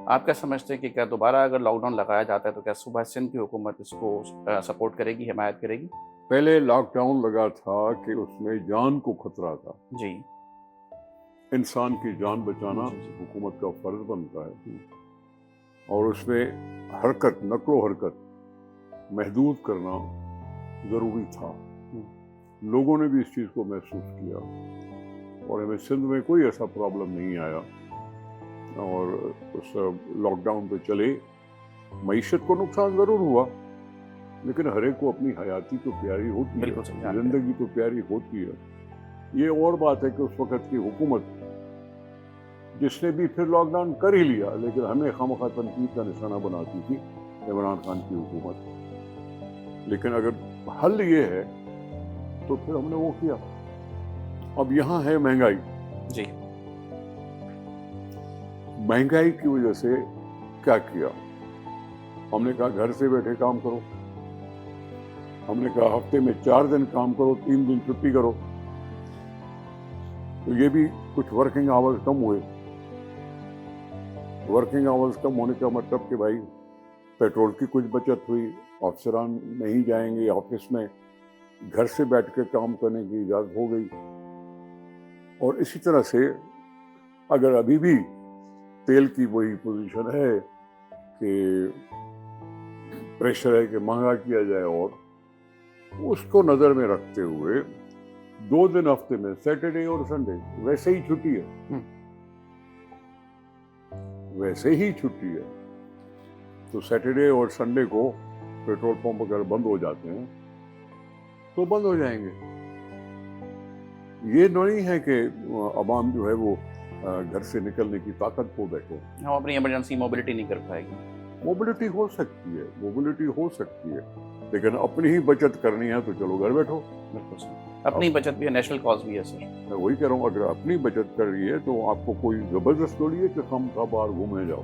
آپ کیا سمجھتے ہیں کہ کیا دوبارہ اگر لاک ڈاؤن لگایا جاتا ہے تو کیا صوبہ سندھ کی حکومت اس کو سپورٹ کرے گی، حمایت کرے گی؟ پہلے لاک ڈاؤن لگا تھا کہ اس میں جان کو خطرہ تھا، جی انسان کی جان بچانا جی جی حکومت کا فرض بنتا ہے، اور اس میں حرکت، نقل و حرکت محدود کرنا ضروری تھا۔ لوگوں نے بھی اس چیز کو محسوس کیا، اور ہمیں سندھ میں کوئی ایسا پرابلم نہیں آیا، اور اس لاک ڈاؤن پہ چلے۔ معیشت کو نقصان ضرور ہوا، لیکن ہر ایک کو اپنی حیاتی تو پیاری ہوتی بالکل ہے، صحیح، زندگی تو پیاری ہوتی ہے۔ یہ اور بات ہے کہ اس وقت کی حکومت جس نے بھی پھر لاک ڈاؤن کر ہی لیا، لیکن ہمیں خواہ تنقید کا نشانہ بناتی تھی عمران خان کی حکومت۔ لیکن اگر حل یہ ہے تو پھر ہم نے وہ کیا۔ اب یہاں ہے مہنگائی۔ جی مہنگائی کی وجہ سے کیا کیا؟ ہم نے کہا گھر سے بیٹھے کام کرو، ہم نے کہا ہفتے میں 4 دن کام کرو، 3 دن چھٹی کرو۔ تو یہ بھی کچھ ورکنگ آورز کم ہوئے۔ ورکنگ آورز کم ہونے کا مطلب کہ بھائی پیٹرول کی کچھ بچت ہوئی، افسران نہیں جائیں گے آفس میں، گھر سے بیٹھ کے کام کرنے کی اجازت ہو گئی۔ اور اسی طرح سے اگر ابھی بھی تیل کی وہی پوزیشن ہے کہ پریشر ہے کہ مہنگا کیا جائے، اور اس کو نظر میں رکھتے ہوئے 2 دن ہفتے میں، سیٹرڈے اور سنڈے ویسے ہی چھٹی ہے، ویسے ہی چھٹی ہے۔ تو سیٹرڈے اور سنڈے کو پیٹرول پمپ اگر بند ہو جاتے ہیں تو بند ہو جائیں گے۔ یہ نہیں ہے کہ عوام جو ہے وہ گھر سے نکلنے کی طاقت کھو بیٹھے۔ ہم اپنی ایمرجنسی موبلٹی نہیں کر پائے گی۔ موبلٹی ہو سکتی ہے، موبلٹی ہو سکتی ہے، لیکن اپنی ہی بچت کرنی ہے تو چلو گھر بیٹھو۔ بالکل صحیح، اپنی بچت بھی ہے، نیشنل کاز بھی ہے سر۔ میں وہی کہہ رہا ہوں، اگر اپنی بچت کر رہی ہے تو آپ کو کوئی زبردست تھوڑی ہے کہ ہم باہر گھومنے جاؤ۔